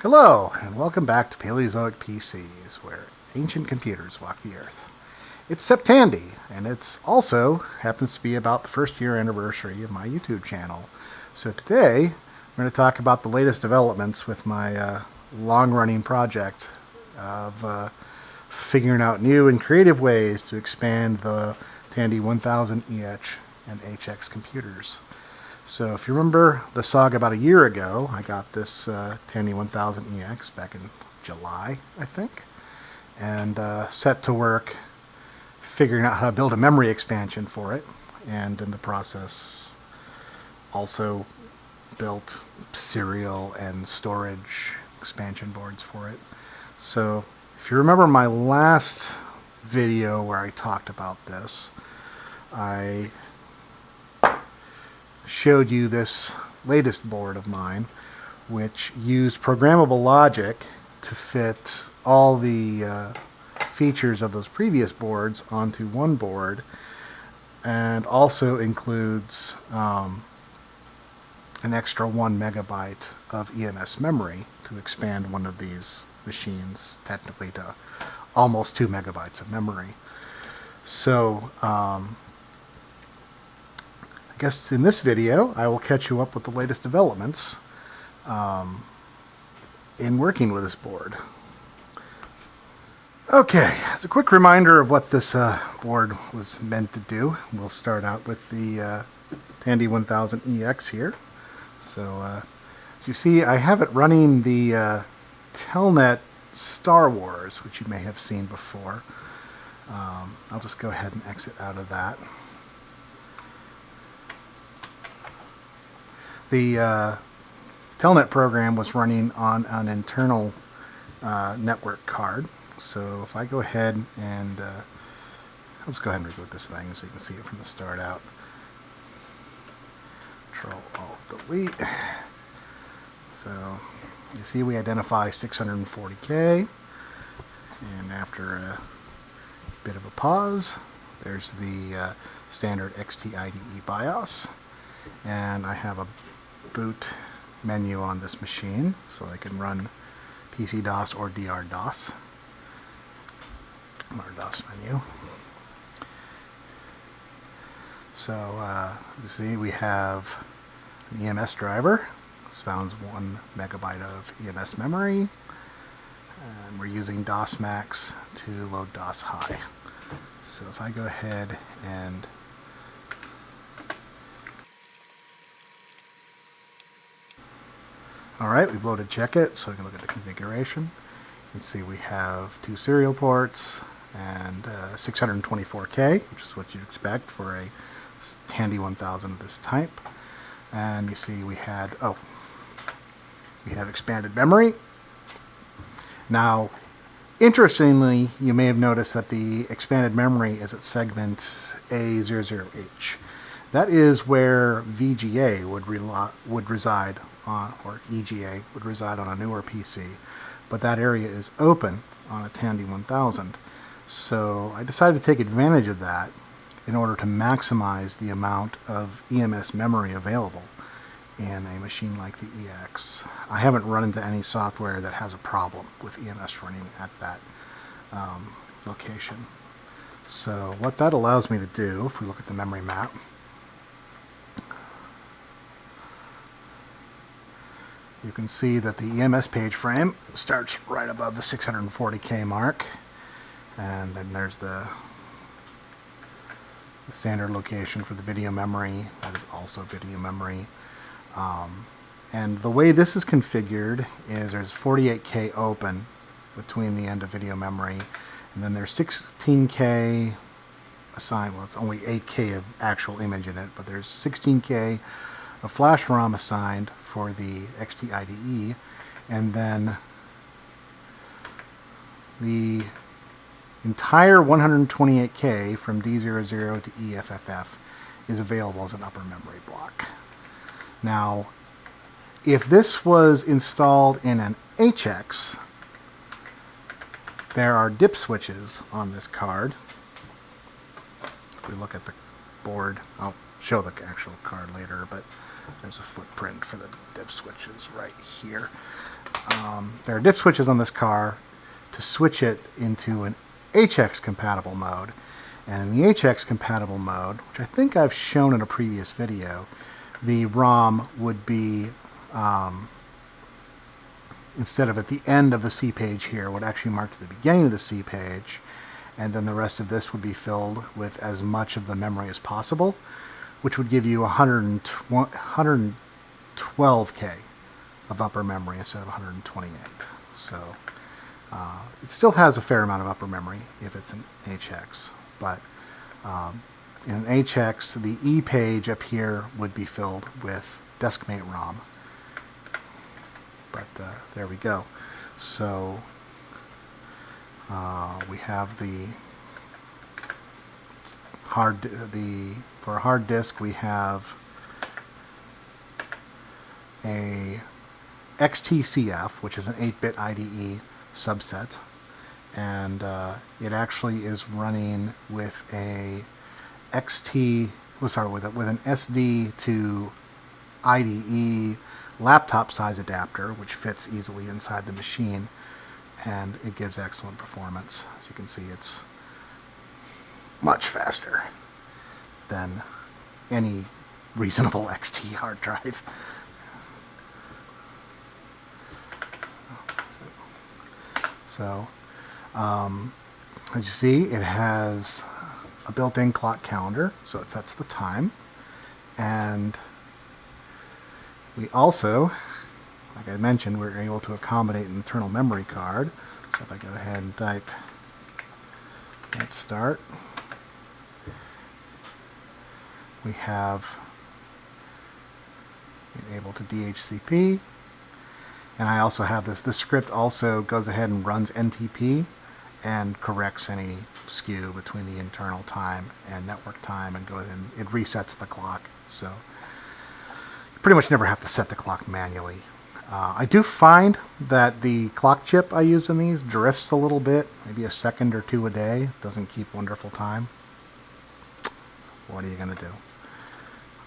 Hello, and welcome back to Paleozoic PCs, where ancient computers walk the earth. It's Tandy, and it's also happens to be about the first year anniversary of my YouTube channel. So today, I'm going to talk about the latest developments with my long-running project of figuring out new and creative ways to expand the Tandy 1000 EH and HX computers. So if you remember the saga about a year ago, I got this Tandy 1000 EX back in July, I think, and set to work figuring out how to build a memory expansion for it, and in the process also built serial and storage expansion boards for it. So if you remember my last video where I talked about this, I showed you this latest board of mine, which used programmable logic to fit all the features of those previous boards onto one board, and also includes an extra 1 megabyte of EMS memory to expand one of these machines technically to almost 2 megabytes of memory. So I guess in this video I will catch you up with the latest developments in working with this board. Okay, as a quick reminder of what this board was meant to do, we'll start out with the Tandy 1000 EX here. So as you see, I have it running the Telnet Star Wars, which you may have seen before. I'll just go ahead and exit out of that. The Telnet program was running on an internal network card. So if I go ahead and let's go ahead and reboot this thing so you can see it from the start out. Control-Alt-Delete. So you see we identify 640K, and after a bit of a pause, there's the standard XTIDE BIOS, and I have a boot menu on this machine, so I can run PC-DOS or DR-DOS. DOS menu. So you see we have an EMS driver. This found 1 megabyte of EMS memory, and we're using DOS Max to load DOS High. So if I go ahead and alright, we've loaded check it, so we can look at the configuration. You can see we have 2 serial ports and 624K, which is what you'd expect for a Tandy 1000 of this type. And you see we have expanded memory. Now, interestingly, you may have noticed that the expanded memory is at segment A00H. That is where VGA would reside on, or EGA would reside on a newer PC, but that area is open on a Tandy 1000. So I decided to take advantage of that in order to maximize the amount of EMS memory available in a machine like the EX. I haven't run into any software that has a problem with EMS running at that location. So what that allows me to do, if we look at the memory map, you can see that the EMS page frame starts right above the 640K mark, and then there's the standard location for the video memory. That is also video memory. And the way this is configured is there's 48K open between the end of video memory, and then there's 16K assigned. Well, it's only 8K of actual image in it, but there's 16K of Flash Rom assigned for the XTIDE, and then the entire 128K from D00 to EFFF is available as an upper memory block. Now, if this was installed in an HX, there are dip switches on this card. If we look at the board, I'll show the actual card later, but there's a footprint for the dip switches right here. there are dip switches on this car to switch it into an HX compatible mode. And in the HX compatible mode, which I think I've shown in a previous video, the ROM would be, instead of at the end of the C page here, would actually mark to the beginning of the C page, and then the rest of this would be filled with as much of the memory as possible, which would give you 112K of upper memory instead of 128. So it still has a fair amount of upper memory if it's an HX, but in an HX, the E page up here would be filled with Deskmate ROM. But there we go. So we have for a hard disk we have a XTCF, which is an 8-bit IDE subset, and it actually is running with an SD to IDE laptop size adapter, which fits easily inside the machine, and it gives excellent performance. As you can see, it's much faster than any reasonable XT hard drive. So, as you see, it has a built-in clock calendar, so it sets the time. And we also, like I mentioned, we're able to accommodate an internal memory card. So if I go ahead and type let's start, we have enabled to DHCP. And I also have this script also goes ahead and runs NTP and corrects any skew between the internal time and network time, and goes and it resets the clock. So you pretty much never have to set the clock manually. I do find that the clock chip I use in these drifts a little bit, maybe a second or two a day. Doesn't keep wonderful time. What are you going to do?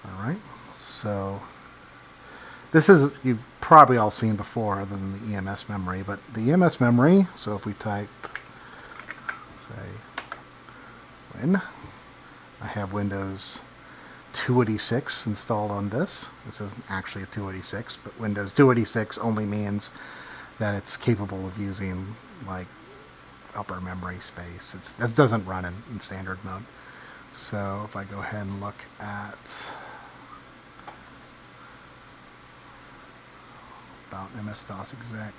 All right, so this is, you've probably all seen before other than the EMS memory, but the EMS memory, so if we type, say, Win, I have Windows 286 installed on this. This isn't actually a 286, but Windows 286 only means that it's capable of using like upper memory space. It doesn't run in standard mode. So if I go ahead and look at about MS-DOS exec,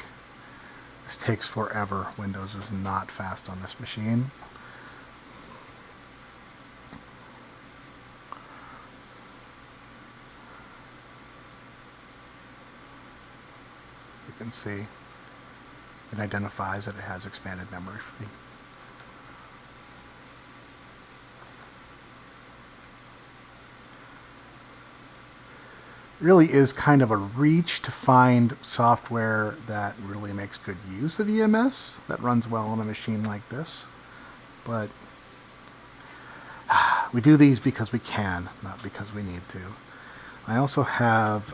this takes forever. Windows is not fast on this machine. You can see it identifies that it has expanded memory free. Really is kind of a reach to find software that really makes good use of EMS, that runs well on a machine like this. But we do these because we can, not because we need to. I also have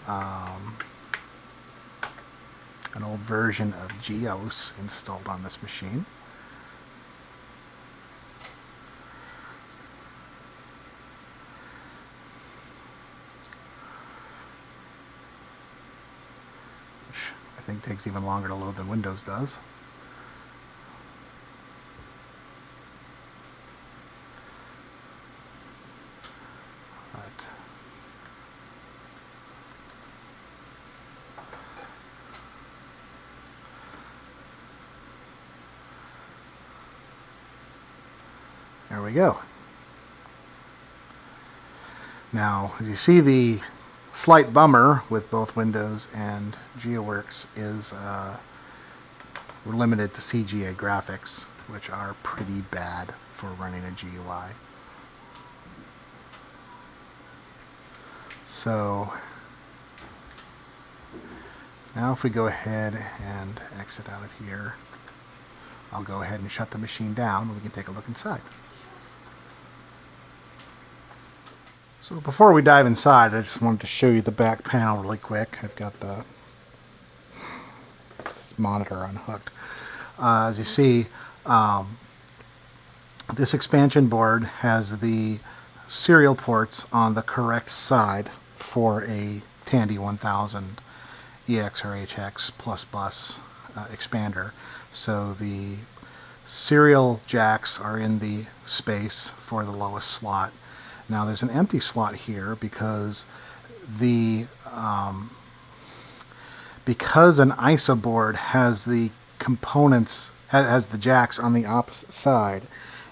an old version of GEOS installed on this machine. I think takes even longer to load than Windows does. But there we go. Now, as you see, the slight bummer with both Windows and GeoWorks is we're limited to CGA graphics, which are pretty bad for running a GUI. So now if we go ahead and exit out of here, I'll go ahead and shut the machine down and we can take a look inside. So before we dive inside, I just wanted to show you the back panel really quick. I've got this this monitor unhooked. As you see, this expansion board has the serial ports on the correct side for a Tandy 1000 EX or HX plus bus expander. So the serial jacks are in the space for the lowest slot. Now there's an empty slot here because because an ISA board has the components, has the jacks on the opposite side.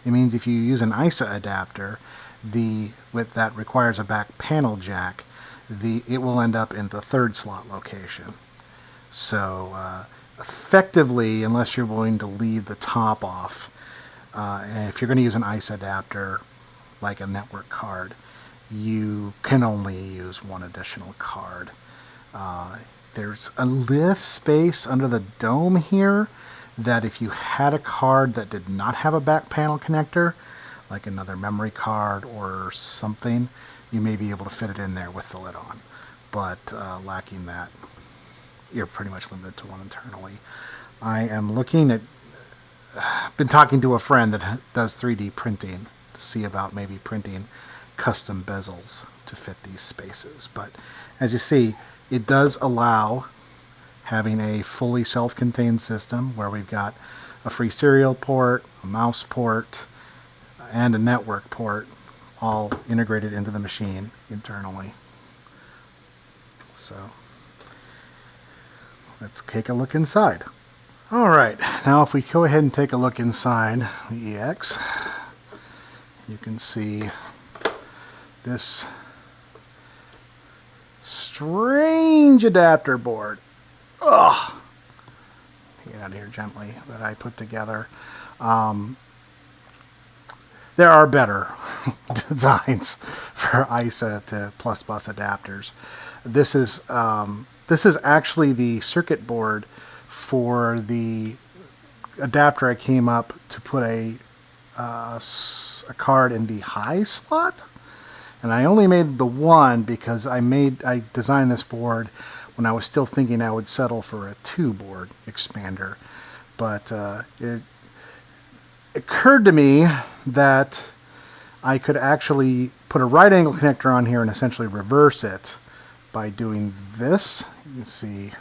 It means if you use an ISA adapter, that requires a back panel jack, it will end up in the third slot location. So effectively, unless you're willing to leave the top off, and if you're going to use an ISA adapter like a network card, you can only use one additional card. There's a lift space under the dome here that if you had a card that did not have a back panel connector, like another memory card or something, you may be able to fit it in there with the lid on. But lacking that, you're pretty much limited to one internally. I am looking at, been talking to a friend that does 3D printing to see about maybe printing custom bezels to fit these spaces. But as you see, it does allow having a fully self-contained system where we've got a free serial port, a mouse port, and a network port all integrated into the machine internally. So let's take a look inside. Alright, now if we go ahead and take a look inside the EX, you can see this strange adapter board. Ugh! Get out of here gently, that I put together. There are better designs for ISA to plus bus adapters. This is actually the circuit board for the adapter I came up to put a card in the high slot, and I only made the one because I designed this board when I was still thinking I would settle for a 2-board expander, but it occurred to me that I could actually put a right angle connector on here and essentially reverse it by doing this. You can see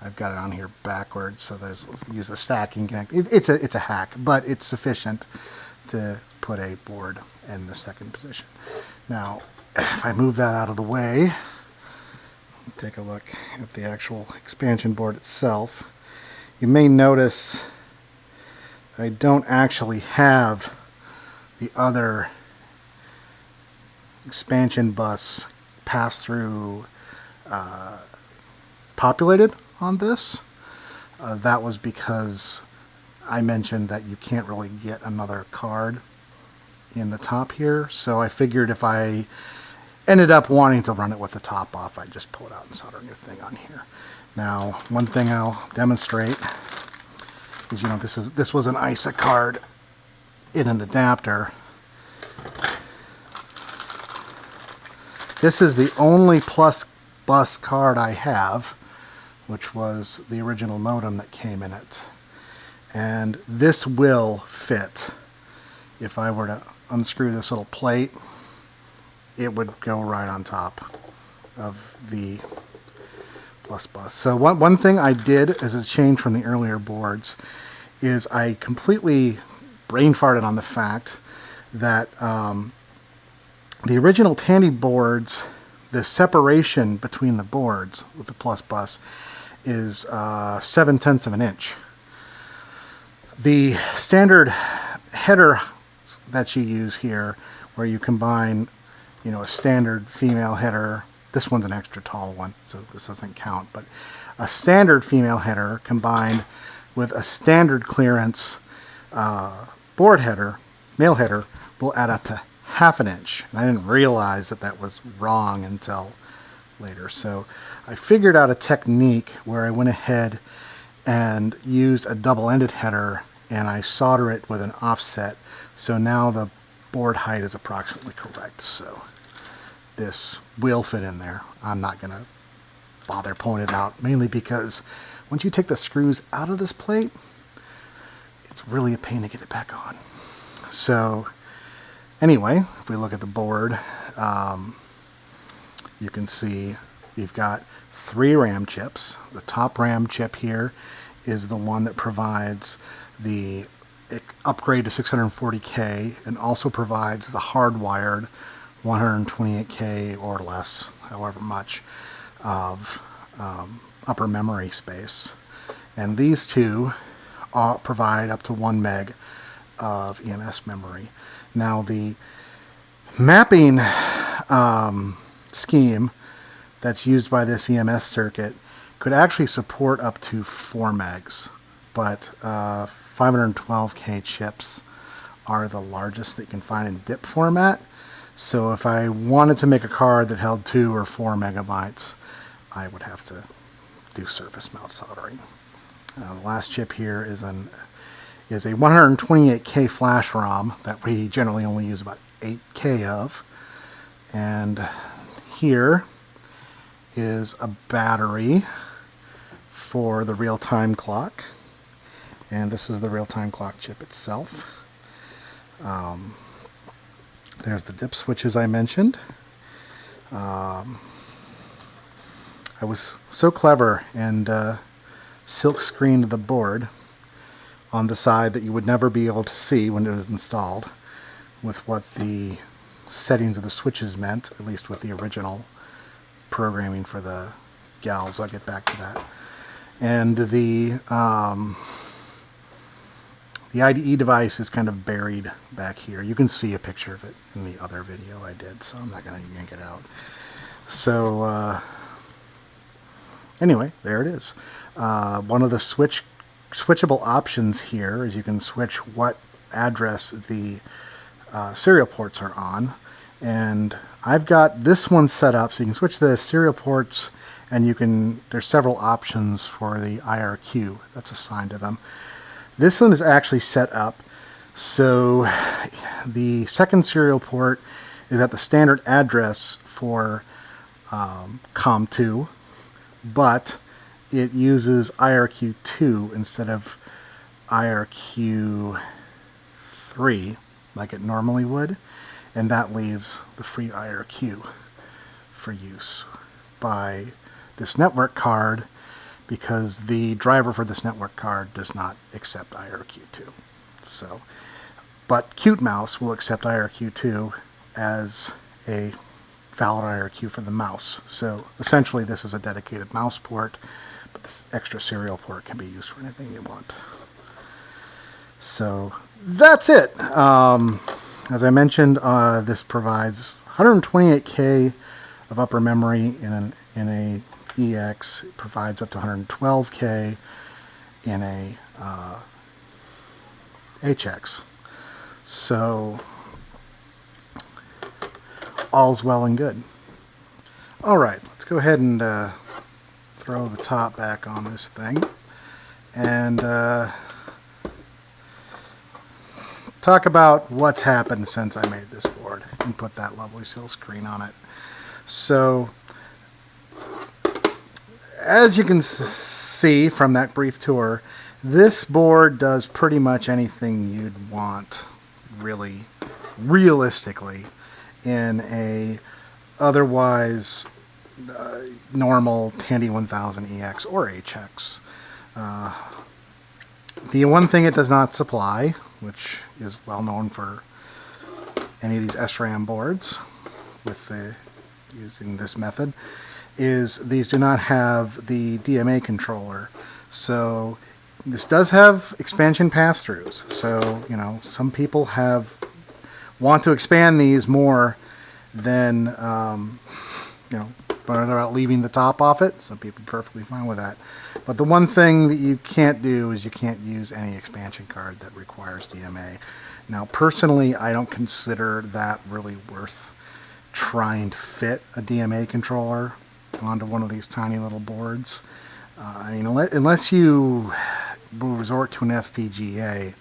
I've got it on here backwards, so let's use the stacking connector. It's a hack, but it's sufficient to put a board in the second position. Now, if I move that out of the way, take a look at the actual expansion board itself. You may notice I don't actually have the other expansion bus pass-through populated on this. That was because I mentioned that you can't really get another card in the top here, so I figured if I ended up wanting to run it with the top off, I'd just pull it out and solder a new thing on here. Now, one thing I'll demonstrate is, this was an ISA card in an adapter. This is the only plus bus card I have, which was the original modem that came in it. And this will fit. If I were to unscrew this little plate, it would go right on top of the plus bus. So one thing I did as a change from the earlier boards is I completely brain farted on the fact that the original Tandy boards, the separation between the boards with the plus bus is 7/10 of an inch. The standard header that you use here, where you combine, a standard female header, this one's an extra tall one, so this doesn't count, but a standard female header combined with a standard clearance board header, male header, will add up to 1/2 inch. And I didn't realize that was wrong until later. So I figured out a technique where I went ahead and used a double-ended header, and I solder it with an offset. So now the board height is approximately correct. So this will fit in there. I'm not going to bother pulling it out, mainly because once you take the screws out of this plate, it's really a pain to get it back on. So anyway, if we look at the board, you can see you've got 3 RAM chips. The top RAM chip here is the one that provides the upgrade to 640K and also provides the hardwired 128K or less, however much, of upper memory space. And these two provide up to 1 meg of EMS memory. Now the mapping scheme that's used by this EMS circuit could actually support up to 4 megs, but 512K chips are the largest that you can find in DIP format. So if I wanted to make a card that held 2 or 4 megabytes, I would have to do surface mount soldering. The last chip here is a 128K Flash Rom that we generally only use about 8K of. And here is a battery for the real-time clock. And this is the real-time clock chip itself. There's the dip switches I mentioned. I was so clever and silk screened the board on the side that you would never be able to see when it was installed with what the settings of the switches meant, at least with the original programming for the gals. I'll get back to that. And the IDE device is kind of buried back here. You can see a picture of it in the other video I did, so I'm not going to yank it out. So anyway, there it is. One of the switchable options here is you can switch what address the serial ports are on. And I've got this one set up so you can switch the serial ports, and there's several options for the IRQ that's assigned to them. This one is actually set up so the second serial port is at the standard address for COM2, but it uses IRQ2 instead of IRQ3 like it normally would, and that leaves the free IRQ for use by this network card, because the driver for this network card does not accept IRQ2. So, but Qt Mouse will accept IRQ2 as a valid IRQ for the mouse. So essentially this is a dedicated mouse port, but this extra serial port can be used for anything you want. So that's it. As I mentioned, this provides 128K of upper memory in a EX. It provides up to 112K in a HX. So all's well and good. All right, let's go ahead and throw the top back on this thing and talk about what's happened since I made this board and put that lovely silk screen on it. So as you can see from that brief tour, this board does pretty much anything you'd want, really, realistically, in a otherwise normal Tandy 1000 EX or HX. The one thing it does not supply, which is well known for any of these SRAM boards with using this method, is these do not have the DMA controller. So this does have expansion pass-throughs. So, you know, some people want to expand these more than, you know, but about leaving the top off it. Some people are perfectly fine with that. But the one thing that you can't do is you can't use any expansion card that requires DMA. Now, personally, I don't consider that really worth trying to fit a DMA controller onto one of these tiny little boards. I mean, unless you resort to an FPGA,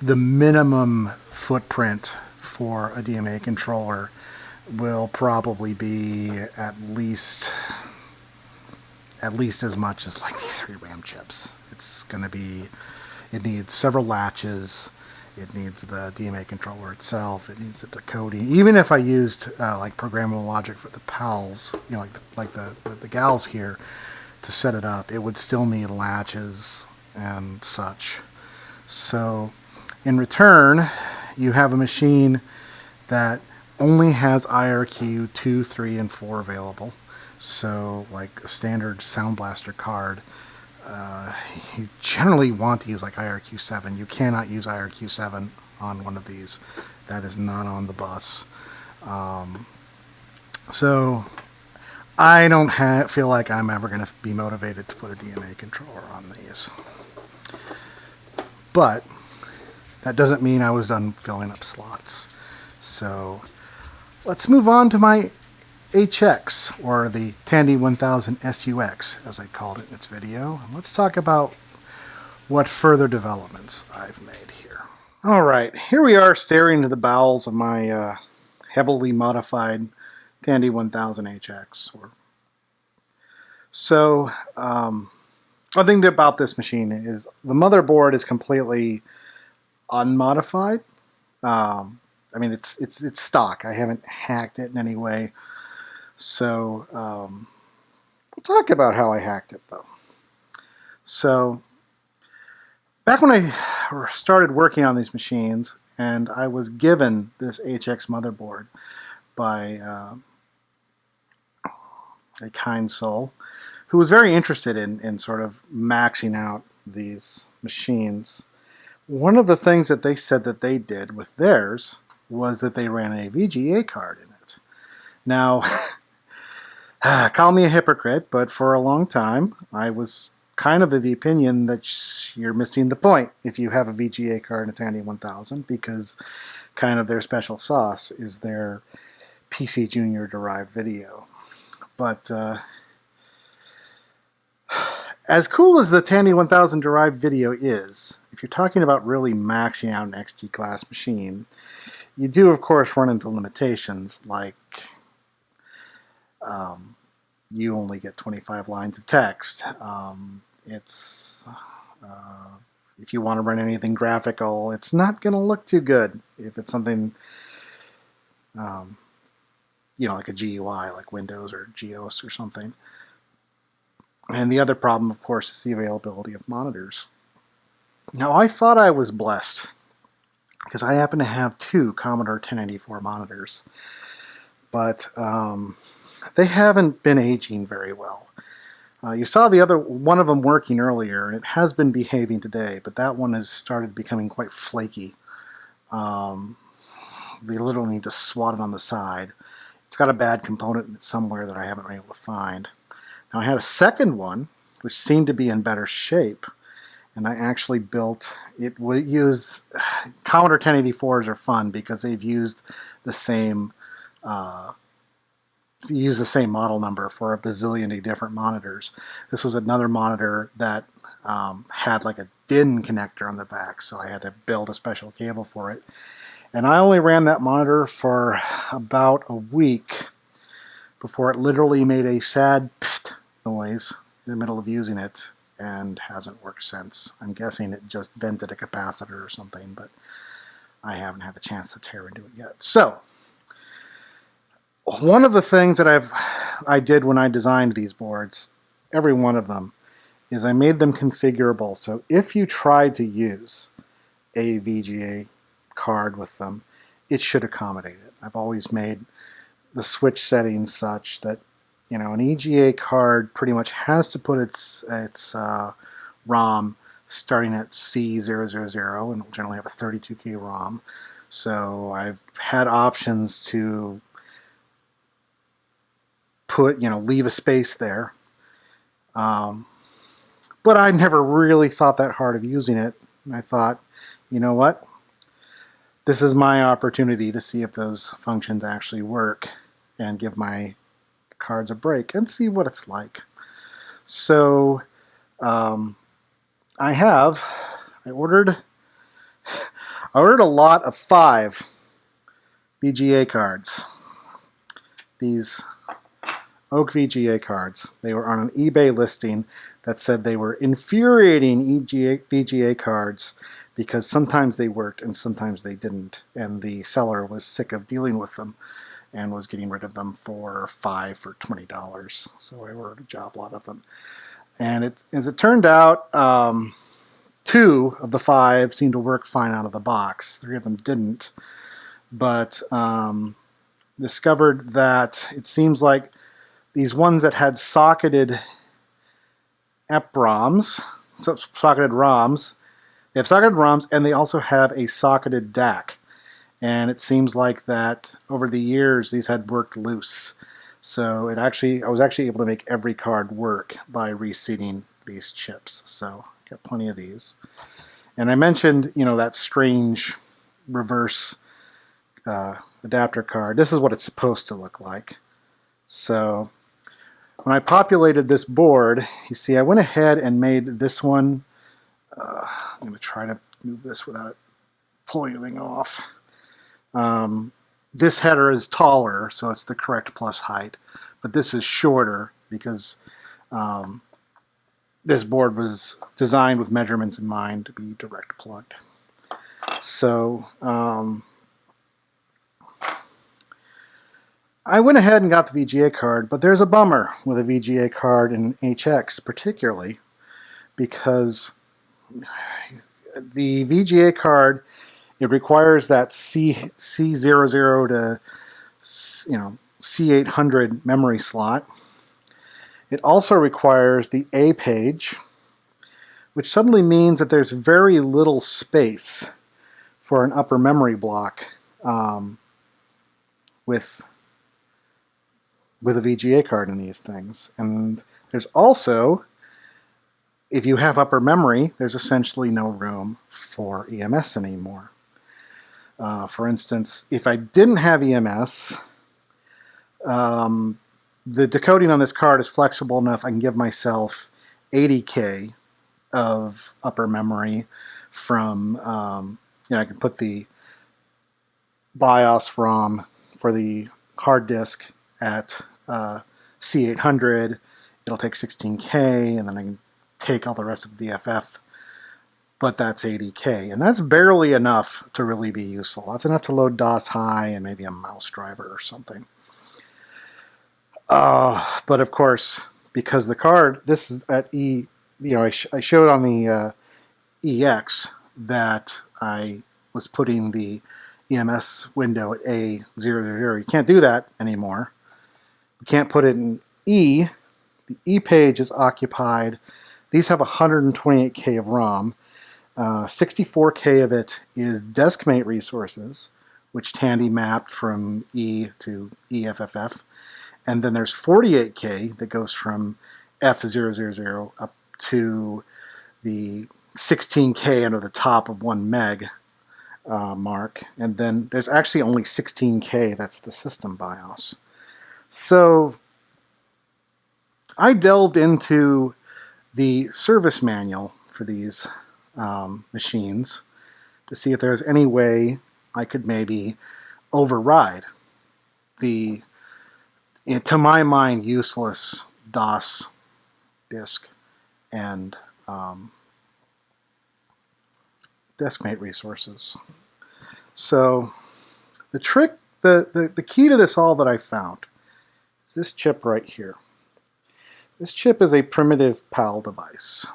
the minimum footprint for a DMA controller will probably be at least as much as like these 3 RAM chips. It's going to be, it needs several latches, it needs the DMA controller itself, it needs the decoding. Even if I used like programmable logic for the PALs, you know, like the gals here, to set it up, it would still need latches and such. So in return, you have a machine that only has IRQ 2, 3, and 4 available. So like a standard Sound Blaster card, you generally want to use like IRQ 7. You cannot use IRQ 7 on one of these. That is not on the bus. So I don't feel like I'm ever going to be motivated to put a DMA controller on these. But that doesn't mean I was done filling up slots. So let's move on to my HX, or the Tandy 1000 SUX, as I called it in its video. And let's talk about what further developments I've made here. All right, here we are staring into the bowels of my heavily modified Tandy 1000 HX. So, one thing about this machine is the motherboard is completely unmodified. I mean, it's stock. I haven't hacked it in any way. So we'll talk about how I hacked it, though. So back when I started working on these machines, and I was given this HX motherboard by a kind soul who was very interested in sort of maxing out these machines. One of the things that they said that they did with theirs was that they ran a VGA card in it. Now, call me a hypocrite, but for a long time I was kind of the opinion that you're missing the point if you have a VGA card in a Tandy 1000, because kind of their special sauce is their PC Junior derived video. But as cool as the Tandy 1000 derived video is, if you're talking about really maxing out an XT class machine, you do of course run into limitations like you only get 25 lines of text. If you want to run anything graphical, it's not going to look too good if it's something, you know, like a GUI, like Windows or GEOS or something. And the other problem, of course, is the availability of monitors. Now, I thought I was blessed because I happen to have 2 Commodore 1094 monitors, but they haven't been aging very well. You saw the other one of them working earlier, and it has been behaving today, but that one has started becoming quite flaky. They literally need to swat it on the side. It's got a bad component in it somewhere that I haven't been able to find. Now, I had a second one, which seemed to be in better shape, and I actually built it. Commodore 1084s are fun because they've used the same model number for a bazillion different monitors. This was another monitor that had like a DIN connector on the back, so I had to build a special cable for it. And I only ran that monitor for about a week before it literally made a sad pfft noise in the middle of using it, and hasn't worked since. I'm guessing it just vented a capacitor or something, but I haven't had the chance to tear into it yet. So one of the things that I did when I designed these boards, every one of them, is I made them configurable. So if you tried to use a VGA card with them, it should accommodate it. I've always made the switch settings such that, you know, an EGA card pretty much has to put its ROM starting at C000, and will generally have a 32K ROM. So I've had options to put, you know, leave a space there. But I never really thought that hard of using it. And I thought, you know what? This is my opportunity to see if those functions actually work and give my cards a break and see what it's like. So I ordered a lot of 5 VGA cards. these Oak VGA cards. They were on an eBay listing that said they were infuriating VGA cards because sometimes they worked and sometimes they didn't, and the seller was sick of dealing with them and was getting rid of them for $5 for $20. So I ordered a job lot of them. And as it turned out, 2 of the 5 seemed to work fine out of the box. 3 of them didn't. But discovered that it seems like these ones that had socketed EPROMs, so socketed ROMs, they have socketed ROMs and they also have a socketed DAC. And it seems like that over the years these had worked loose. So I was actually able to make every card work by reseating these chips. So I got plenty of these. And I mentioned, that strange reverse adapter card. This is what it's supposed to look like. So when I populated this board, you see I went ahead and made this one. I'm going to try to move this without it pulling anything off. This header is taller, so it's the correct plus height, but this is shorter because this board was designed with measurements in mind to be direct plugged. So I went ahead and got the VGA card, but there's a bummer with a VGA card in HX particularly, because the VGA card, it requires that C00 to C800 memory slot. It also requires the A page, which suddenly means that there's very little space for an upper memory block with a VGA card in these things. And there's also, if you have upper memory, there's essentially no room for EMS anymore. For instance, if I didn't have EMS, the decoding on this card is flexible enough I can give myself 80K of upper memory from, I can put the BIOS ROM for the hard disk at C800. It'll take 16K, and then I can take all the rest of the DFF, but that's 80K, and that's barely enough to really be useful. That's enough to load DOS High and maybe a mouse driver or something. But of course, because the card, this is at I showed on the EX that I was putting the EMS window at A000. You can't do that anymore. You can't put it in E. The E page is occupied. These have 128K of ROM. 64K of it is Deskmate resources, which Tandy mapped from E to EFFF. And then there's 48K that goes from F000 up to the 16K under the top of 1 meg mark. And then there's actually only 16K, that's the system BIOS. So I delved into the service manual for these machines to see if there was any way I could maybe override the, to my mind, useless DOS disk and Deskmate resources. So the trick, the key to this all that I found is this chip right here. This chip is a primitive PAL device.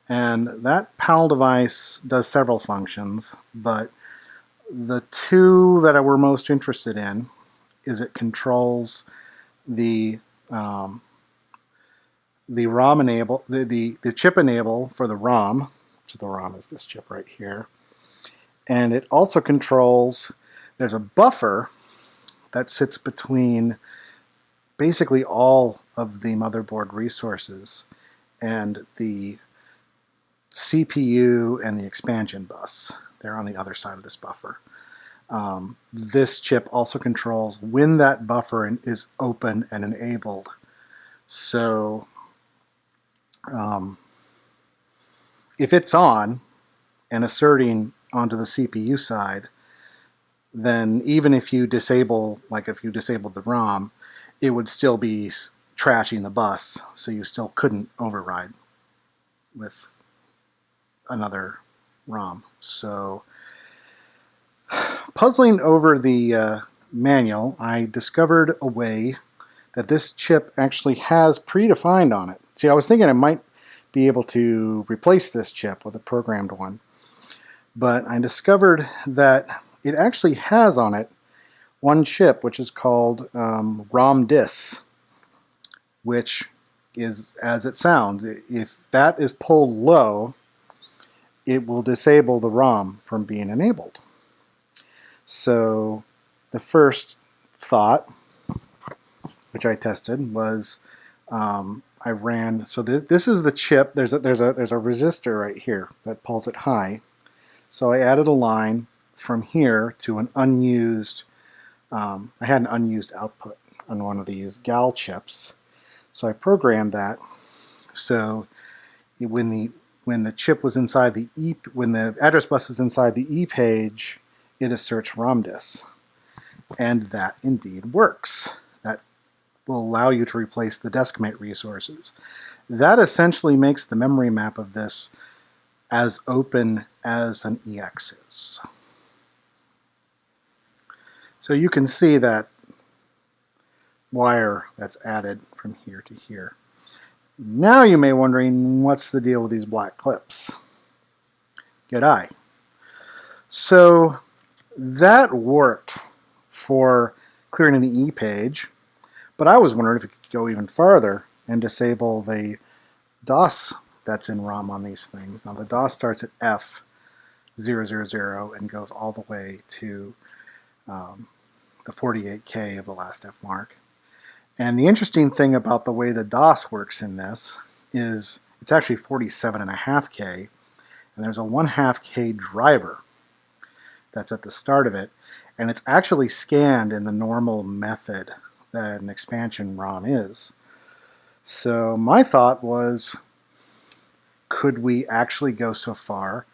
And that PAL device does several functions, but the 2 that I were most interested in is it controls the ROM enable, the chip enable for the ROM. So the ROM is this chip right here. And it also controls, there's a buffer that sits between basically all of the motherboard resources and the CPU and the expansion bus. They're on the other side of this buffer. This chip also controls when that buffer is open and enabled. So if it's on and asserting onto the CPU side, then even if you disable, like if you disabled the ROM, it would still be trashing the bus, so you still couldn't override with another ROM. So puzzling over the manual, I discovered a way that this chip actually has predefined on it. See, I was thinking I might be able to replace this chip with a programmed one, but I discovered that it actually has on it one chip which is called ROM-DIS, which is as it sounds. If that is pulled low, it will disable the ROM from being enabled. So the first thought, which I tested, was I ran. So this is the chip. There's a resistor right here that pulls it high. So I added a line from here to an unused. I had an unused output on one of these GAL chips. So I programmed that. So when the chip was inside the when the address bus is inside the E page, it asserts ROM-DIS, and that indeed works. That will allow you to replace the Deskmate resources. That essentially makes the memory map of this as open as an EX is. So you can see that wire that's added from here to here. Now you may be wondering, what's the deal with these black clips? G'day. So that worked for clearing an E page, but I was wondering if it could go even farther and disable the DOS that's in ROM on these things. Now the DOS starts at F000 and goes all the way to the 48K of the last F mark. And the interesting thing about the way the DOS works in this is it's actually 47.5K, and there's a 1/2K driver that's at the start of it, and it's actually scanned in the normal method that an expansion ROM is. So my thought was, could we actually go so far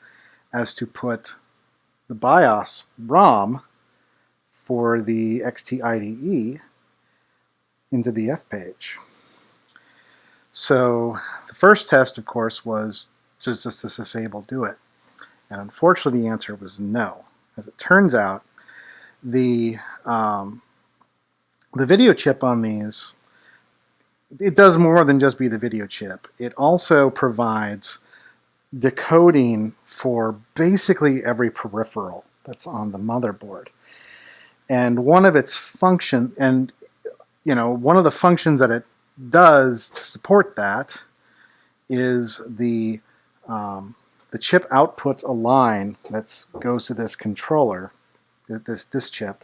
as to put the BIOS ROM for the XTIDE into the F page? So the first test, of course, was just to disable do it. And unfortunately, the answer was no. As it turns out, the video chip on these, it does more than just be the video chip. It also provides decoding for basically every peripheral that's on the motherboard. And one of its function, and one of the functions that it does to support that is the chip outputs a line that goes to this controller, this chip,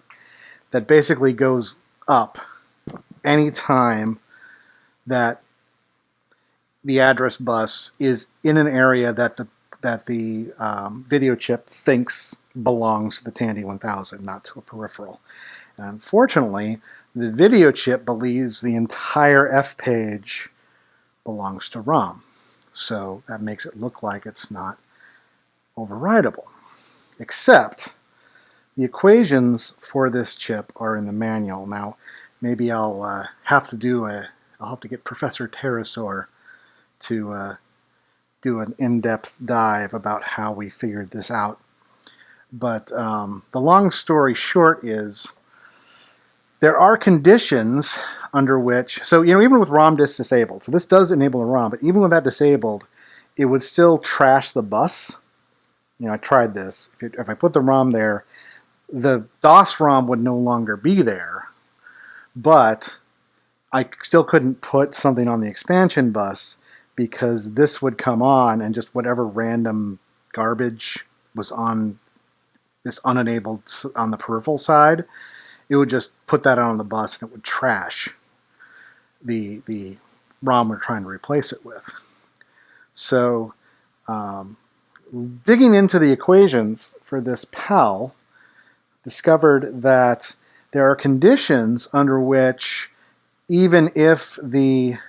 that basically goes up anytime that the address bus is in an area that the video chip thinks belongs to the Tandy 1000, not to a peripheral. And unfortunately, the video chip believes the entire F page belongs to ROM. So that makes it look like it's not overridable. Except the equations for this chip are in the manual. Now, maybe I'll have to get Professor Pterosaur to do an in-depth dive about how we figured this out. But the long story short is, there are conditions under which, so even with ROM-DIS disabled, so this does enable a ROM, but even with that disabled, it would still trash the bus. I tried this. If I put the ROM there, the DOS ROM would no longer be there, but I still couldn't put something on the expansion bus because this would come on and just whatever random garbage was on this unenabled on the peripheral side, it would just put that on the bus and it would trash the ROM we're trying to replace it with. So digging into the equations for this PAL, discovered that there are conditions under which even if the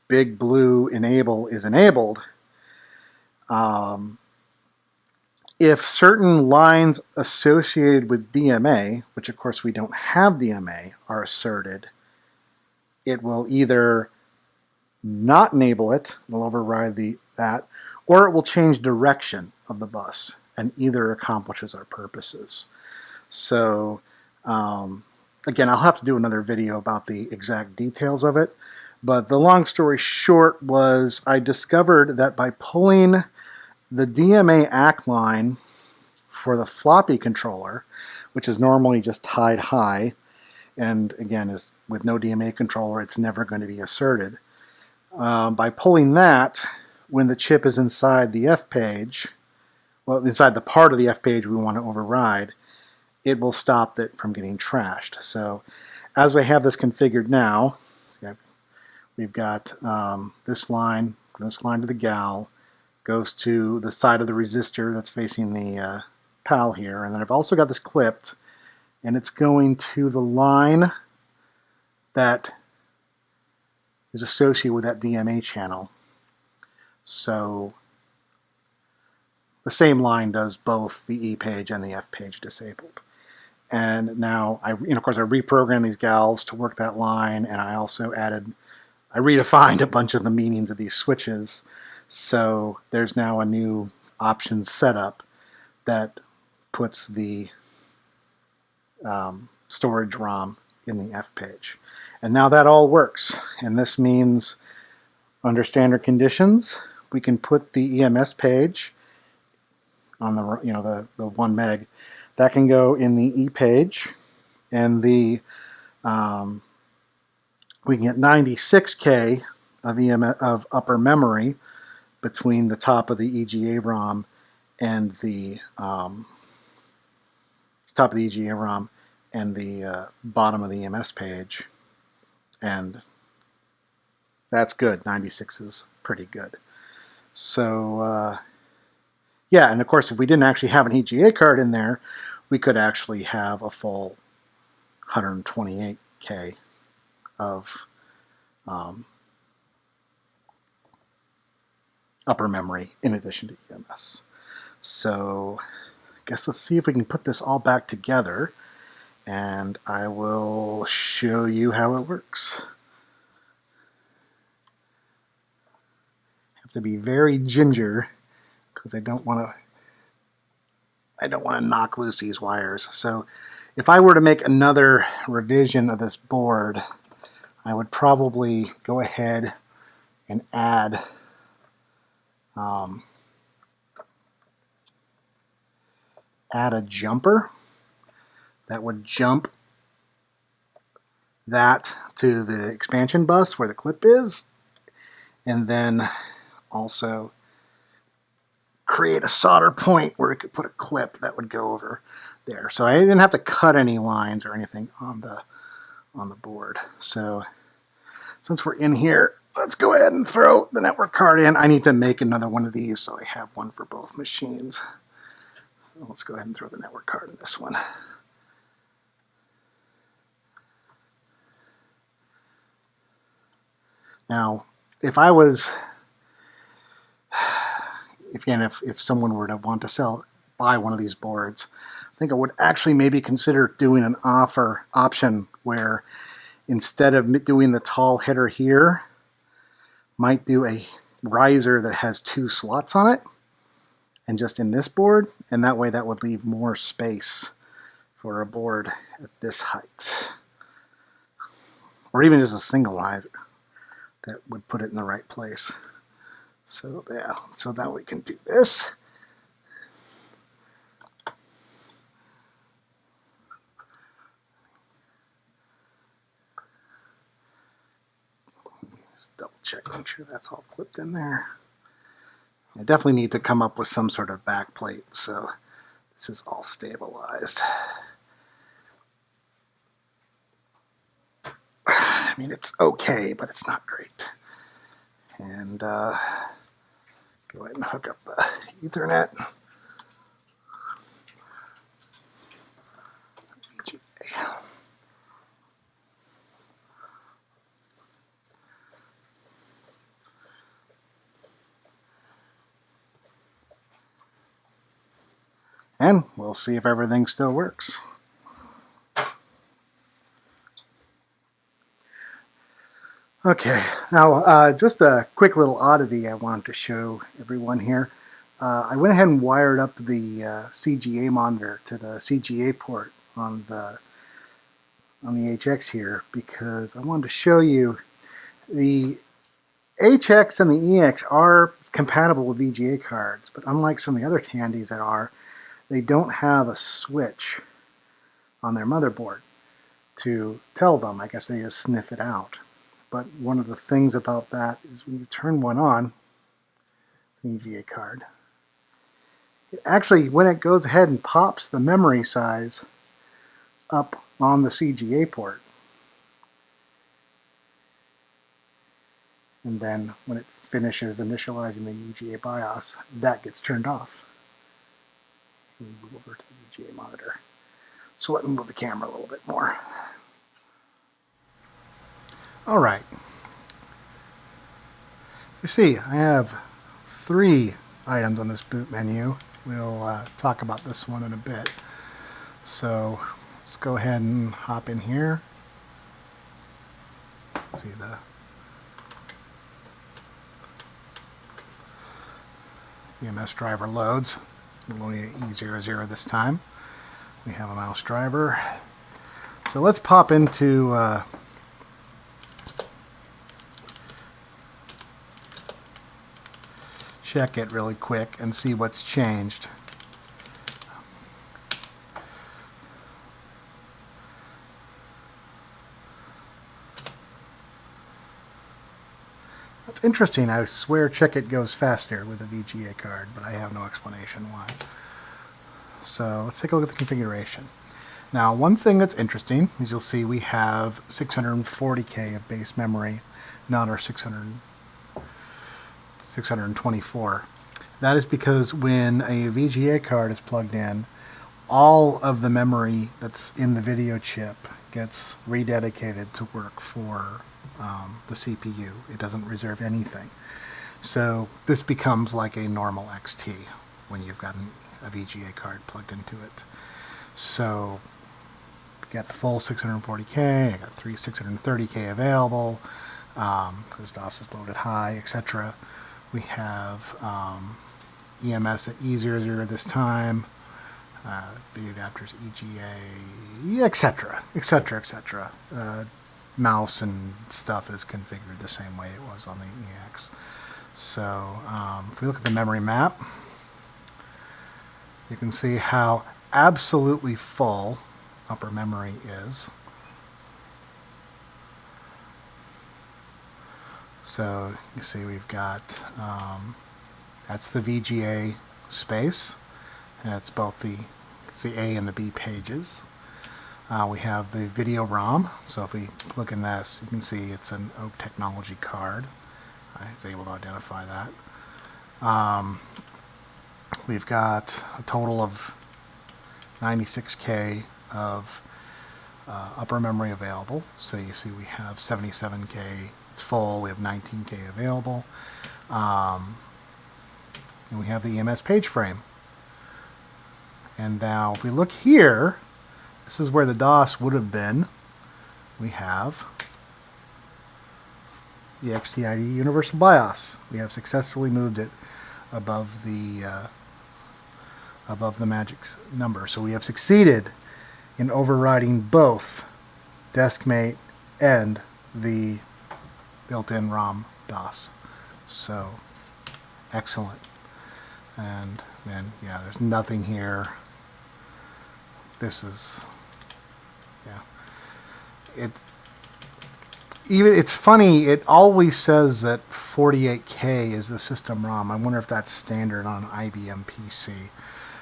big blue enable is enabled, if certain lines associated with DMA, which of course we don't have DMA, are asserted, it will either not enable it, will override that, or it will change direction of the bus, and either accomplishes our purposes. So again, I'll have to do another video about the exact details of it, but the long story short was I discovered that by pulling the DMA ACK line for the floppy controller, which is normally just tied high, and again, is with no DMA controller, it's never going to be asserted. By pulling that, when the chip is inside the F page, well, inside the part of the F page we want to override, it will stop it from getting trashed. So as we have this configured now, we've got this line to the gal, goes to the side of the resistor that's facing the PAL here, and then I've also got this clipped, and it's going to the line that is associated with that DMA channel. So the same line does both the E page and the F page disabled. And now, of course, I reprogrammed these gals to work that line, and I also I redefined a bunch of the meanings of these switches. So there's now a new options setup that puts the storage ROM in the F page. And now that all works. And this means, under standard conditions, we can put the EMS page on the 1 meg. That can go in the E page, and we can get 96K of upper memory between the top of the EGA ROM and the top of the EGA ROM and the bottom of the EMS page, and that's good. 96 is pretty good. So yeah, and of course, if we didn't actually have an EGA card in there, we could actually have a full 128K of upper memory in addition to EMS. So I guess let's see if we can put this all back together, and I will show you how it works. Have to be very ginger because I don't want to knock loose these wires. So if I were to make another revision of this board, I would probably go ahead and add a jumper that would jump that to the expansion bus where the clip is, and then also create a solder point where we could put a clip that would go over there. So I didn't have to cut any lines or anything on the board. So since we're in here, let's go ahead and throw the network card in. I need to make another one of these so I have one for both machines. So let's go ahead and throw the network card in this one. Now, if someone were to want to buy one of these boards, I think I would actually maybe consider doing an option where instead of doing the tall header here, might do a riser that has 2 slots on it, and just in this board, and that way that would leave more space for a board at this height. Or even just a single riser that would put it in the right place. So yeah, so now we can do this. Just double check, make sure that's all clipped in there. I definitely need to come up with some sort of back plate, so this is all stabilized. I mean, it's okay, but it's not great. And go ahead and hook up the Ethernet. VGA. and we'll see if everything still works. Okay, now just a quick little oddity I wanted to show everyone here. I went ahead and wired up the CGA monitor to the CGA port on the HX here because I wanted to show you the HX and the EX are compatible with VGA cards, but unlike some of the other Tandys that are, they don't have a switch on their motherboard to tell them. I guess they just sniff it out. But one of the things about that is when you turn one on, the VGA card, it actually, when it goes ahead and pops the memory size up on the CGA port, and then when it finishes initializing the VGA BIOS, that gets turned off. We move over to the VGA monitor. So let me move the camera a little bit more. All right. You see, I have 3 items on this boot menu. We'll talk about this one in a bit. So let's go ahead and hop in here. See the EMS driver loads. We'll only need E00 this time. We have a mouse driver. So let's pop into check it really quick and see what's changed. That's interesting. I swear check it goes faster with a VGA card, but I have no explanation why. So let's take a look at the configuration. Now, one thing that's interesting is you'll see we have 640K of base memory, not our 624. That is because when a VGA card is plugged in, all of the memory that's in the video chip gets rededicated to work for the CPU. It doesn't reserve anything. So this becomes like a normal XT when you've got a VGA card plugged into it. So you got the full 640K, I got 630K available, because DOS is loaded high, etc. We have EMS at E00 this time, video adapters EGA, etc., etc., etc. Mouse and stuff is configured the same way it was on the EX. So if we look at the memory map, you can see how absolutely full upper memory is. So you see we've got, that's the VGA space, and it's both the A and the B pages. We have the video ROM, so if we look in this, you can see it's an Oak Technology card. I was able to identify that. We've got a total of 96K of upper memory available. So you see we have 77K, it's full, we have 19K available. And we have the EMS page frame. And now if we look here, this is where the DOS would have been. We have the XTIDE Universal BIOS. We have successfully moved it above the magic number. So we have succeeded in overriding both Deskmate and the built-in ROM DOS. So excellent. And then yeah, there's nothing here. This is, yeah. It's funny, it always says that 48K is the system ROM. I wonder if that's standard on IBM PC,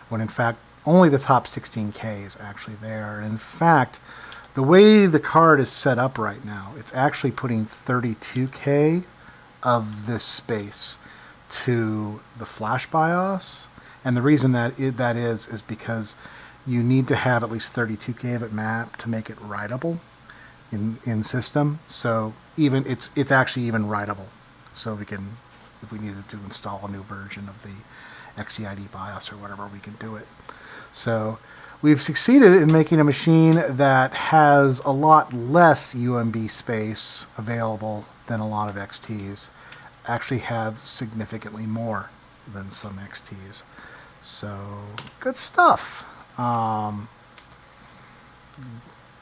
when in fact only the top 16K is actually there. And in fact, the way the card is set up right now, it's actually putting 32K of this space to the Flash BIOS. And the reason that is because you need to have at least 32K of it mapped to make it writable in system. So even it's actually even writable. So we can, if we needed to install a new version of the XTIDE BIOS or whatever, we can do it. So we've succeeded in making a machine that has a lot less UMB space available than a lot of XTs. Actually have significantly more than some XTs. So good stuff.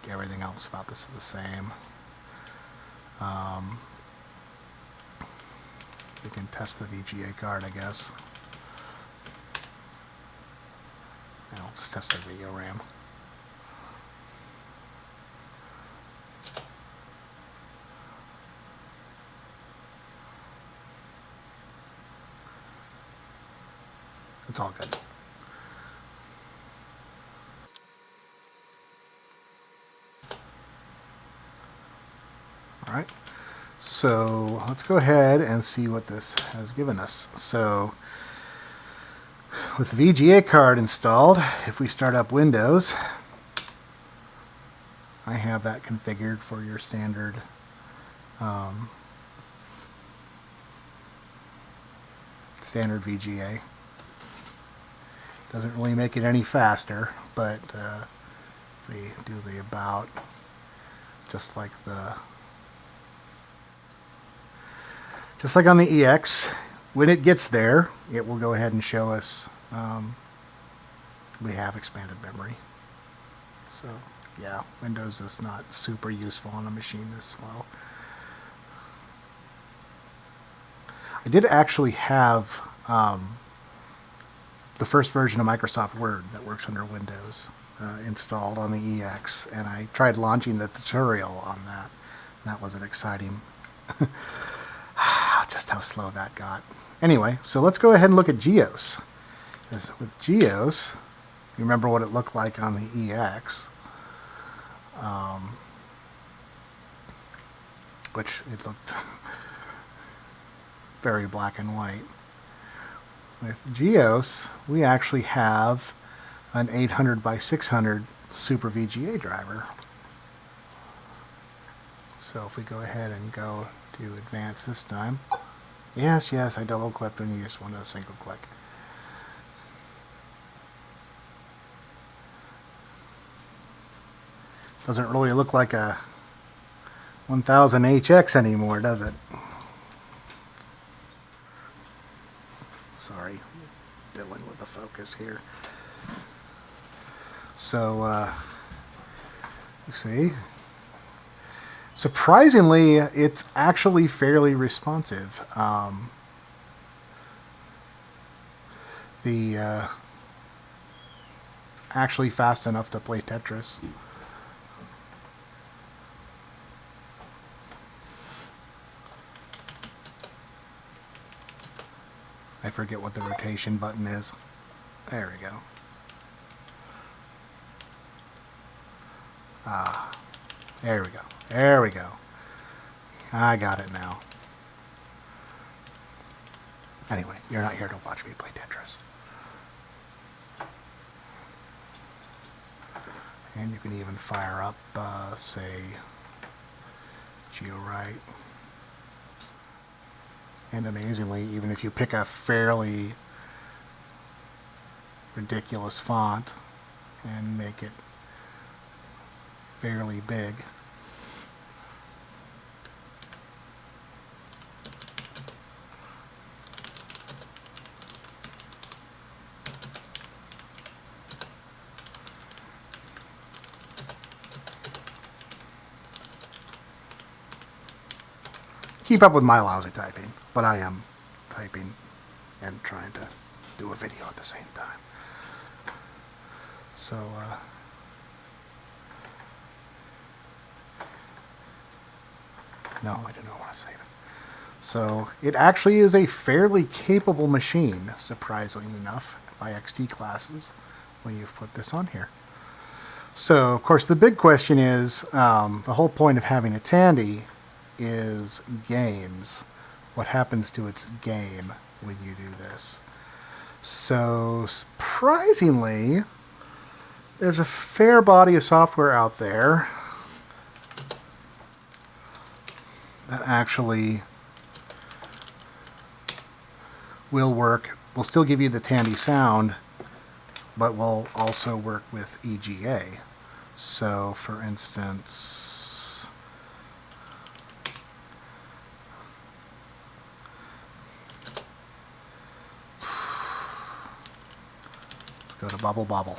Everything else about this is the same. We can test the VGA card, I guess. And I'll just test the video RAM. It's all good. All right. So let's go ahead and see what this has given us. So with the VGA card installed, if we start up Windows, I have that configured for your standard standard VGA. Doesn't really make it any faster, but if we do the about, just like on the EX, when it gets there, it will go ahead and show us we have expanded memory. So yeah, Windows is not super useful on a machine this slow. I did actually have the first version of Microsoft Word that works under Windows installed on the EX, and I tried launching the tutorial on that. And that wasn't exciting. Just how slow that got. Anyway, so let's go ahead and look at GEOS. Because with GEOS, you remember what it looked like on the EX, which it looked very black and white. With GEOS, we actually have an 800 by 600 Super VGA driver. So if we go ahead and go to advanced this time, yes, I double clicked when you just wanted a single click. Doesn't really look like a 1000HX anymore, does it? Sorry, dealing with the focus here. So, you see, surprisingly, it's actually fairly responsive. Actually fast enough to play Tetris. I forget what the rotation button is. There we go. There we go. There we go. I got it now. Anyway, you're not here to watch me play Tetris. And you can even fire up, say, GeoWrite. And amazingly, even if you pick a fairly ridiculous font and make it fairly big, keep up with my lousy typing, but I am typing and trying to do a video at the same time. So, no, I do not want to save it. So, it actually is a fairly capable machine, surprisingly enough, by XT classes when you've put this on here. So, of course, the big question is, the whole point of having a Tandy is games. What happens to its game when you do this? So surprisingly, there's a fair body of software out there that actually will work, will still give you the Tandy sound but will also work with EGA. So, for instance, let's go to bubble bubble.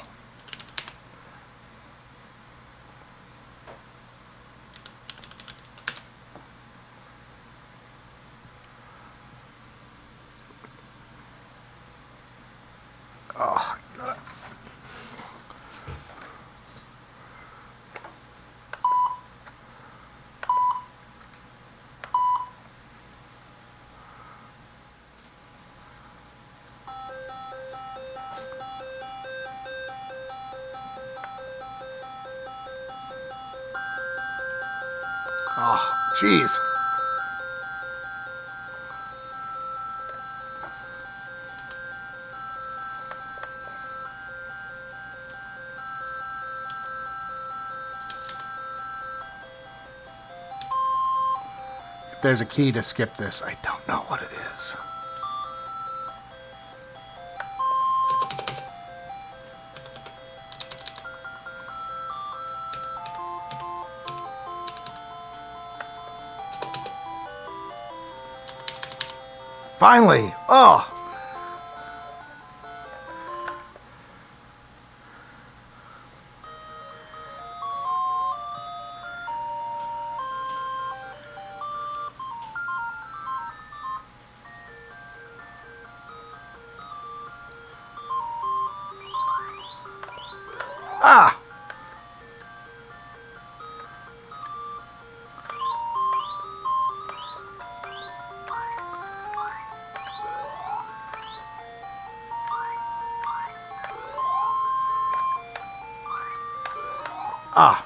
Oh, oh, jeez. If there's a key to skip this, I don't know what it is. Finally! Oh! Ah! Ah.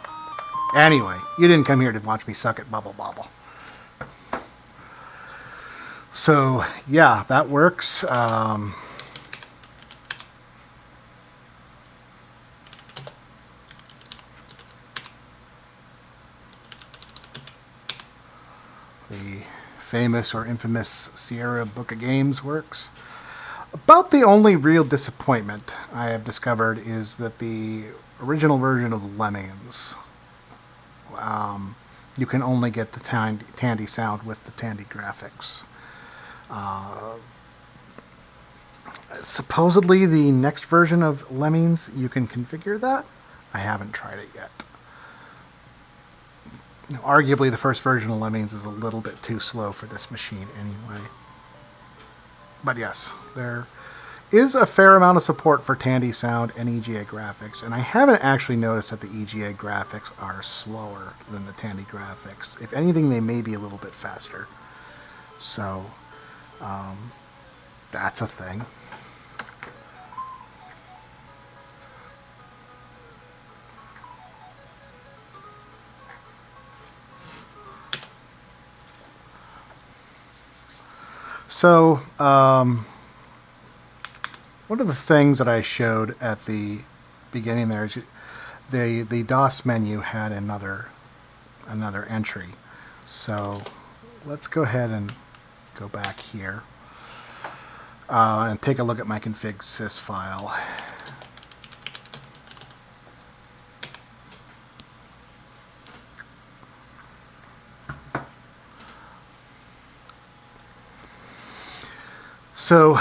Anyway, you didn't come here to watch me suck at bubble bobble. So, yeah, that works. The famous or infamous Sierra Book of Games works. About the only real disappointment I have discovered is that the original version of Lemmings, you can only get the Tandy sound with the Tandy graphics. Supposedly the next version of Lemmings, you can configure that. I haven't tried it yet. You know, arguably the first version of Lemmings is a little bit too slow for this machine anyway. But yes, there is a fair amount of support for Tandy sound and EGA graphics, and I haven't actually noticed that the EGA graphics are slower than the Tandy graphics. If anything, they may be a little bit faster. So, that's a thing. So, one of the things that I showed at the beginning there is the DOS menu had another entry. So let's go ahead and go back here and take a look at my config.sys file. So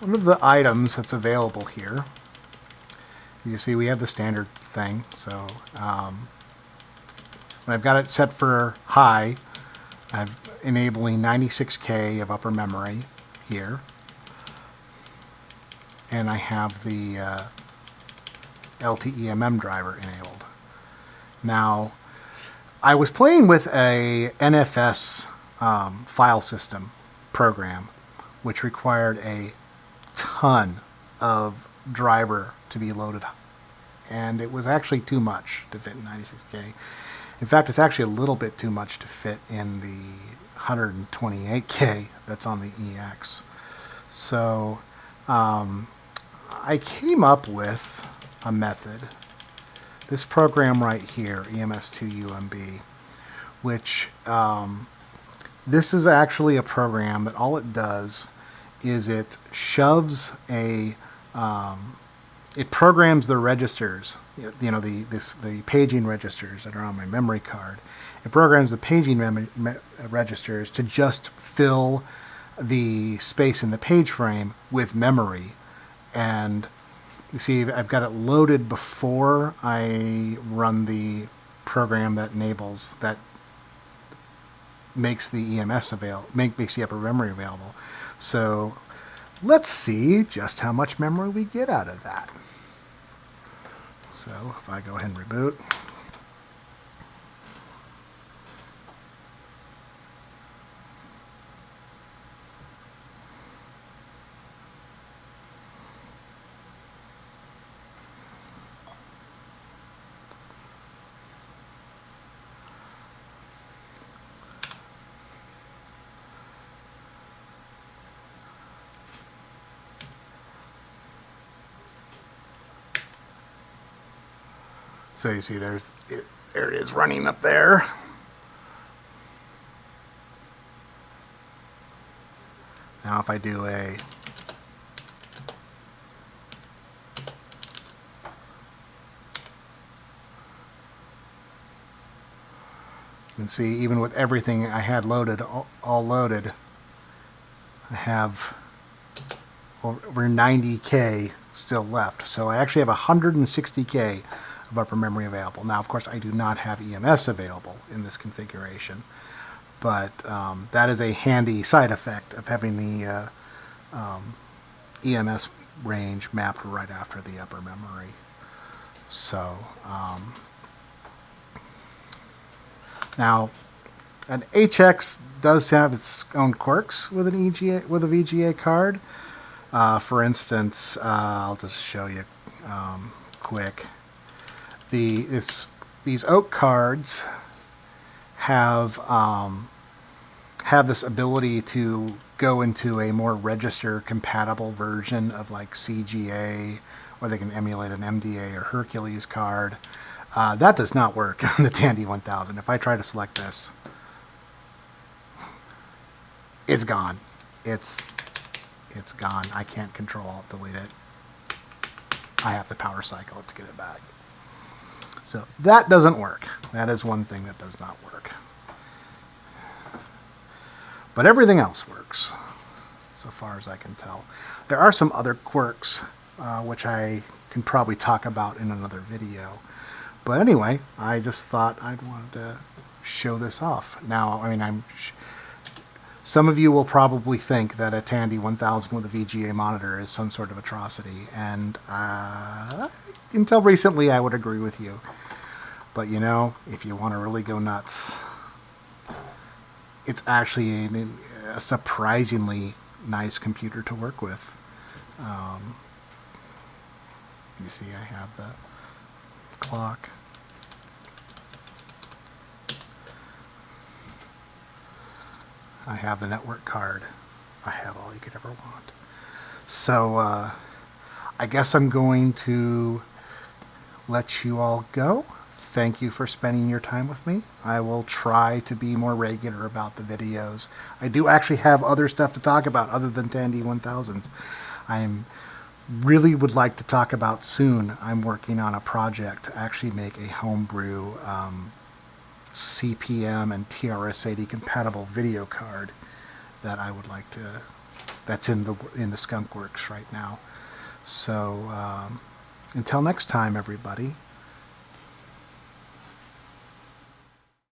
one of the items that's available here, you see we have the standard thing. So when I've got it set for high, I'm enabling 96K of upper memory here. And I have the LTEMM driver enabled. Now, I was playing with a NFS file system program, which required a ton of driver to be loaded, and it was actually too much to fit in 96K. In fact, it's actually a little bit too much to fit in the 128K that's on the EX. So I came up with a method, this program right here, EMS2UMB, which this is actually a program that all it does is it shoves a it programs the registers, the paging registers that are on my memory card. It programs the paging registers to just fill the space in the page frame with memory. And you see, I've got it loaded before I run the program that makes the EMS available, makes the upper memory available. So let's see just how much memory we get out of that. So if I go ahead and reboot. So you see there it is running up there. Now if I do you can see even with everything I had loaded, all loaded, I have over 90K still left. So I actually have 160K of upper memory available. Now, of course, I do not have EMS available in this configuration, but that is a handy side effect of having the EMS range mapped right after the upper memory. So now, an HX does have its own quirks with a VGA card. For instance, I'll just show you quick. These oak cards have this ability to go into a more register compatible version of like CGA, or they can emulate an MDA or Hercules card. That does not work on the Tandy 1000. If I try to select this, it's gone. It's gone. I can't delete it. I have to power cycle it to get it back. So that doesn't work. That is one thing that does not work. But everything else works, so far as I can tell. There are some other quirks, which I can probably talk about in another video. But anyway, I just thought I'd want to show this off. Now, I mean, some of you will probably think that a Tandy 1000 with a VGA monitor is some sort of atrocity, and until recently I would agree with you. But you know, if you want to really go nuts, it's actually a surprisingly nice computer to work with. You see I have the clock. I have the network card. I have all you could ever want. So I guess I'm going to let you all go. Thank you for spending your time with me. I will try to be more regular about the videos. I do actually have other stuff to talk about other than Tandy 1000s. Really would like to talk about soon. I'm working on a project to actually make a homebrew CPM and TRS-80 compatible video card that I would like to. That's in the skunk works right now. So until next time, everybody.